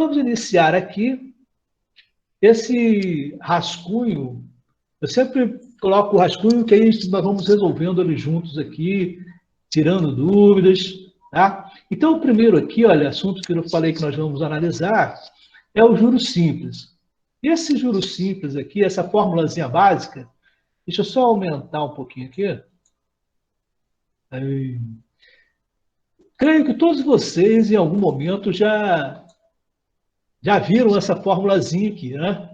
Vamos iniciar aqui esse rascunho. Eu sempre coloco o rascunho que aí nós vamos resolvendo ele juntos aqui, tirando dúvidas, tá? Então, o primeiro aqui, olha, assunto que eu falei que nós vamos analisar é o juro simples. E esse juro simples aqui, essa formulazinha básica, deixa eu só aumentar um pouquinho aqui. Aí. Creio que todos vocês, em algum momento, já viram essa formulazinha aqui, né?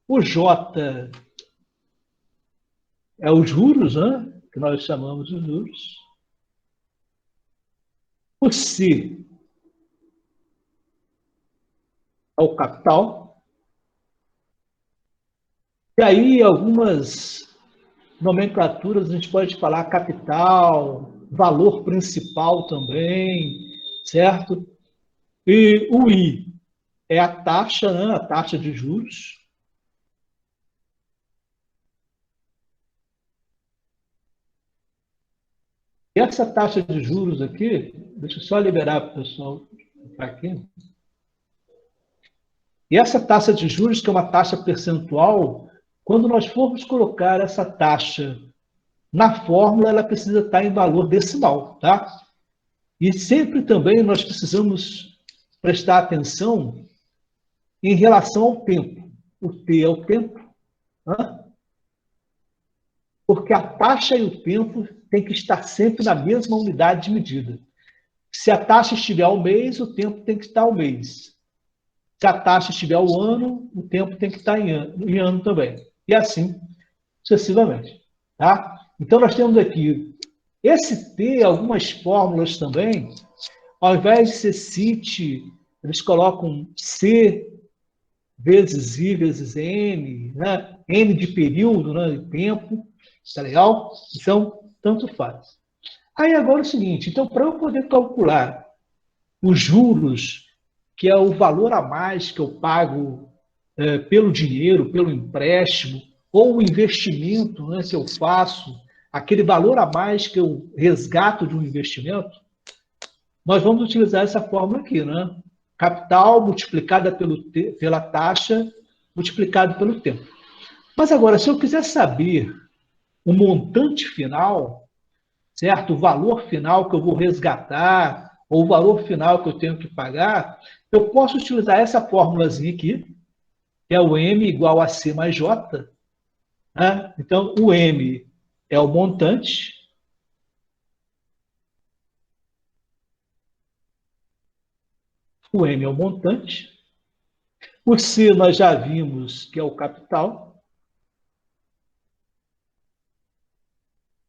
O J é os juros, né? Que nós chamamos de juros. O C é o capital. E aí, algumas nomenclaturas, a gente pode falar capital, valor principal também, certo? E o I é a taxa, né? A taxa de juros. E essa taxa de juros aqui, deixa eu só liberar para o pessoal aqui. E essa taxa de juros, que é uma taxa percentual, quando nós formos colocar essa taxa na fórmula, ela precisa estar em valor decimal, tá? E sempre também nós precisamos prestar atenção em relação ao tempo. O T é o tempo, né? Porque a taxa e o tempo tem que estar sempre na mesma unidade de medida. Se a taxa estiver ao mês, o tempo tem que estar ao mês. Se a taxa estiver ao ano, o tempo tem que estar em ano também. E assim sucessivamente. Tá? Então, nós temos aqui esse T, algumas fórmulas também, ao invés de ser CIT, eles colocam C vezes I vezes N, né? N de período, né? De tempo. Tá legal? Então, tanto faz. Aí agora é o seguinte, então, para eu poder calcular os juros, que é o valor a mais que eu pago pelo dinheiro, pelo empréstimo, ou o investimento, né, que eu faço, aquele valor a mais que eu resgato de um investimento, nós vamos utilizar essa fórmula aqui, né? Capital multiplicada pela taxa multiplicado pelo tempo. Mas agora, se eu quiser saber o montante final, certo? O valor final que eu vou resgatar, ou o valor final que eu tenho que pagar, eu posso utilizar essa fórmulazinha aqui, que é o M igual a C mais J. Né? Então, o M é o montante. O M é o montante. O C nós já vimos que é o capital.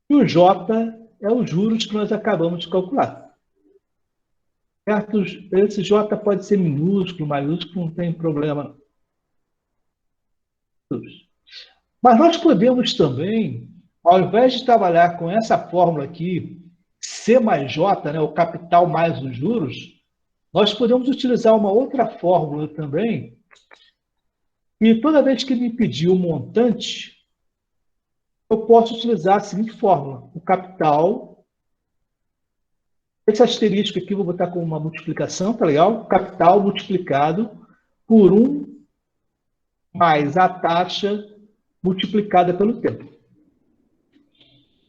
E o J é os juros que nós acabamos de calcular. Certo? Esse J pode ser minúsculo, maiúsculo, não tem problema. Mas nós podemos também, ao invés de trabalhar com essa fórmula aqui, C mais J, né, o capital mais os juros, nós podemos utilizar uma outra fórmula também, e toda vez que me pedir o montante, eu posso utilizar a seguinte fórmula: o capital, esse asterisco aqui eu vou botar com uma multiplicação, tá legal? Capital multiplicado por 1 mais a taxa multiplicada pelo tempo.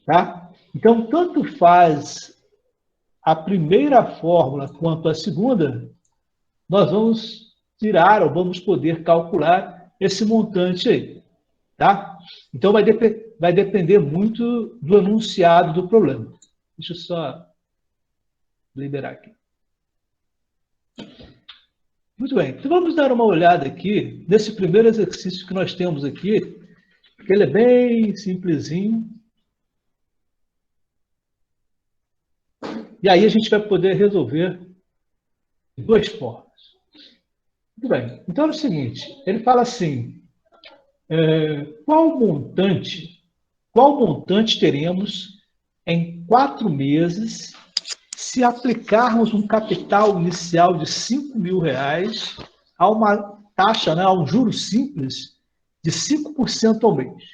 Tá? Então, tanto faz a primeira fórmula quanto a segunda, nós vamos tirar ou vamos poder calcular esse montante aí. Tá? Então, vai depender muito do enunciado do problema. Deixa eu só liberar aqui. Muito bem. Então, vamos dar uma olhada aqui nesse primeiro exercício que nós temos aqui, que ele é bem simplesinho. E aí a gente vai poder resolver de duas formas. Muito bem. Então é o seguinte, ele fala assim, qual montante teremos em 4 meses se aplicarmos um capital inicial de R$ 5.000 a uma taxa, né, a um juro simples de 5% ao mês?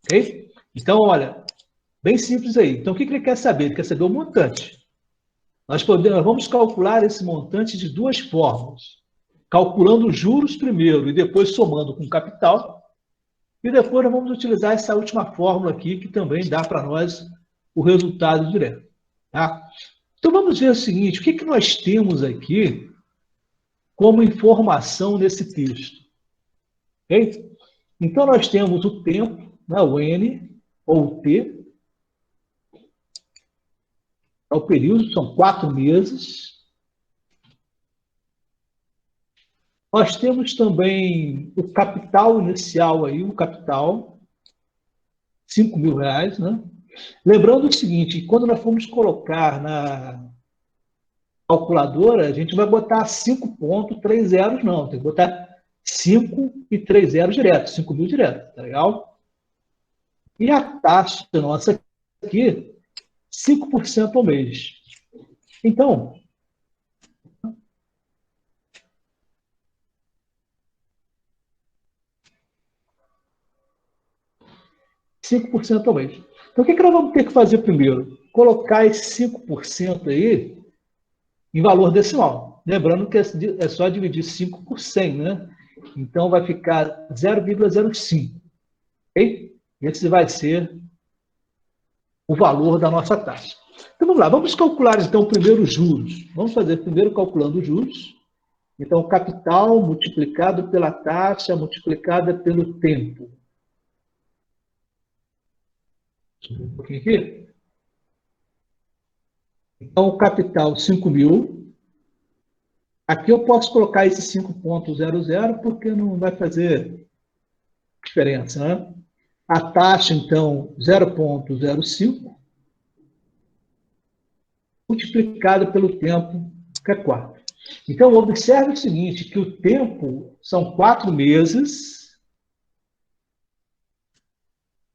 Ok? Então, olha, bem simples aí. Então, o que ele quer saber? Ele quer saber o montante. Nós vamos calcular esse montante de duas formas. calculando os juros primeiro e depois somando com capital. E depois nós vamos utilizar essa última fórmula aqui, que também dá para nós o resultado direto. Tá? Então vamos ver o seguinte, o que, que nós temos aqui como informação nesse texto. Okay? Então nós temos o tempo, né, o N, ou o T, é o período, são 4 meses. Nós temos também o capital inicial aí, o capital, R$ 5.000, né? Lembrando o seguinte, quando nós formos colocar na calculadora, a gente vai botar 5,30, não, tem que botar 5 e 3 zeros direto, 5.000 direto, tá legal? E a taxa nossa aqui, 5% ao mês. Então, $5 ao mês. Então, o que, que nós vamos ter que fazer primeiro? Colocar esse 5% aí em valor decimal. Lembrando que é só dividir 5 por 100, né? Então, vai ficar 0,05. Ok? Esse vai ser o valor da nossa taxa. Então, vamos lá. Vamos calcular, então, primeiro os juros. Vamos fazer primeiro calculando os juros. Então, o capital multiplicado pela taxa multiplicada pelo tempo. Um pouquinho aqui. Então, o capital, 5.000. Aqui eu posso colocar esse 5,00, porque não vai fazer diferença, né? A taxa, então, 0,05, multiplicado pelo tempo, que é 4. Então, observe o seguinte, que o tempo são 4 meses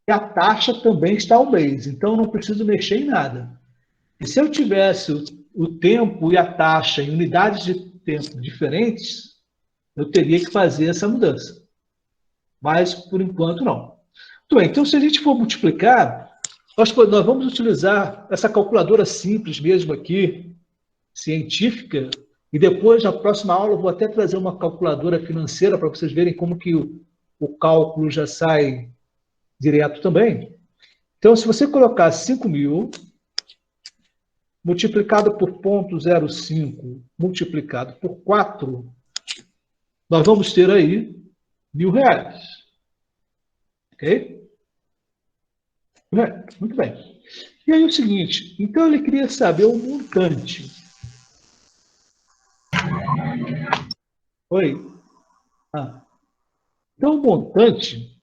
e a taxa também está ao mês. Então, eu não preciso mexer em nada. E se eu tivesse o tempo e a taxa em unidades de tempo diferentes, eu teria que fazer essa mudança. Mas, por enquanto, não. Muito bem, então, se a gente for multiplicar, nós vamos utilizar essa calculadora simples mesmo aqui, científica, e depois, na próxima aula, eu vou até trazer uma calculadora financeira para vocês verem como que o cálculo já sai direto também. Então, se você colocar 5.000 multiplicado por 0,05 multiplicado por 4, nós vamos ter aí R$ 1.000. Ok? Muito bem. E aí o seguinte, então ele queria saber o montante. Oi? Então o montante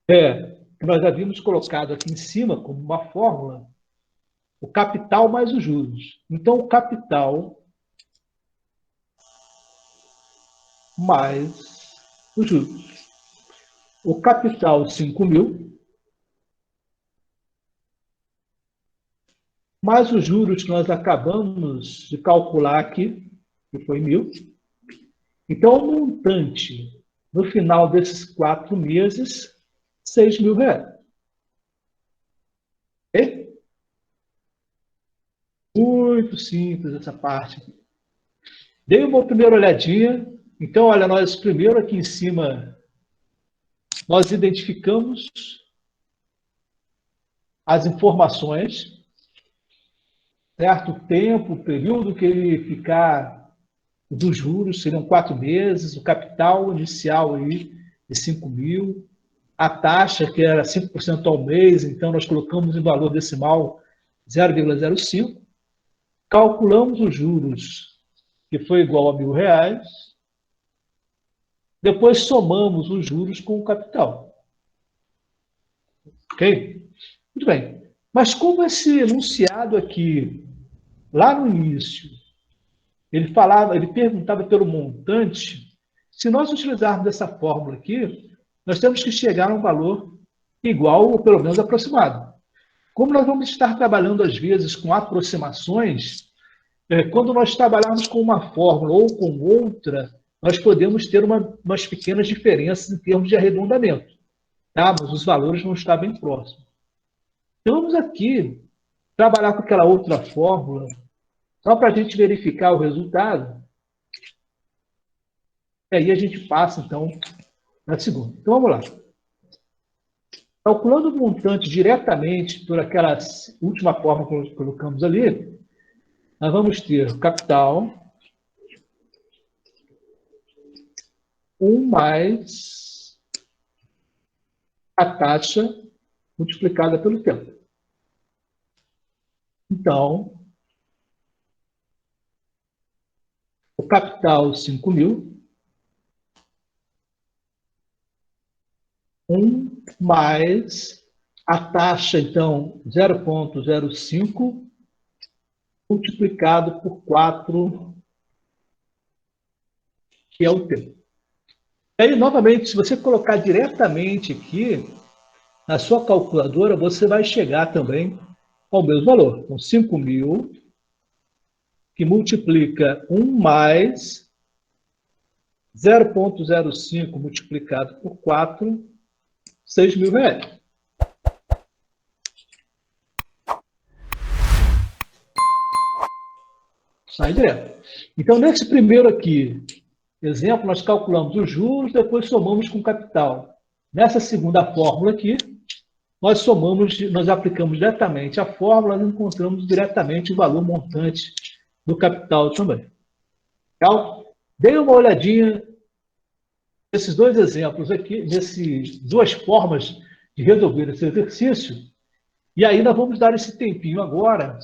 que nós havíamos colocado aqui em cima como uma fórmula, o capital mais os juros. Então o capital mais os juros. O capital 5.000 mais os juros que nós acabamos de calcular aqui, que foi 1.000. Então, o montante, no final desses 4 meses, R$ 6.000. Ok? Muito simples essa parte aqui. Dei uma primeira olhadinha. Então, olha, nós primeiro aqui em cima, nós identificamos as informações, certo? O tempo, o período que ele ficar dos juros, seriam 4 meses, o capital inicial aí de 5.000, a taxa, que era 5% ao mês, então nós colocamos em valor decimal 0,05, calculamos os juros, que foi igual a R$ 1.000, depois somamos os juros com o capital. Ok? Muito bem. Mas como esse enunciado aqui, lá no início, ele perguntava pelo montante, se nós utilizarmos essa fórmula aqui, nós temos que chegar a um valor igual ou pelo menos aproximado. Como nós vamos estar trabalhando às vezes com aproximações, quando nós trabalharmos com uma fórmula ou com outra, nós podemos ter umas pequenas diferenças em termos de arredondamento, tá? Mas os valores vão estar bem próximos. Então vamos aqui trabalhar com aquela outra fórmula, só para a gente verificar o resultado. E aí a gente passa, então, na segunda. Então, vamos lá. Calculando o montante diretamente por aquela última forma que nós colocamos ali, nós vamos ter o capital 1 mais a taxa multiplicada pelo tempo. Então, o capital 5.000, 1 mais a taxa, então, 0,05 multiplicado por 4, que é o tempo. E aí, novamente, se você colocar diretamente aqui, na sua calculadora, você vai chegar também ao mesmo valor. Então, 5.000, que multiplica 1 mais 0,05 multiplicado por 4, 6.000 reais. Sai direto. Então, nesse primeiro aqui, exemplo, nós calculamos os juros, depois somamos com o capital. Nessa segunda fórmula aqui, nós somamos, nós aplicamos diretamente a fórmula e encontramos diretamente o valor montante do capital também. Legal? Dê uma olhadinha nesses dois exemplos aqui, nessas duas formas de resolver esse exercício, e aí nós vamos dar esse tempinho agora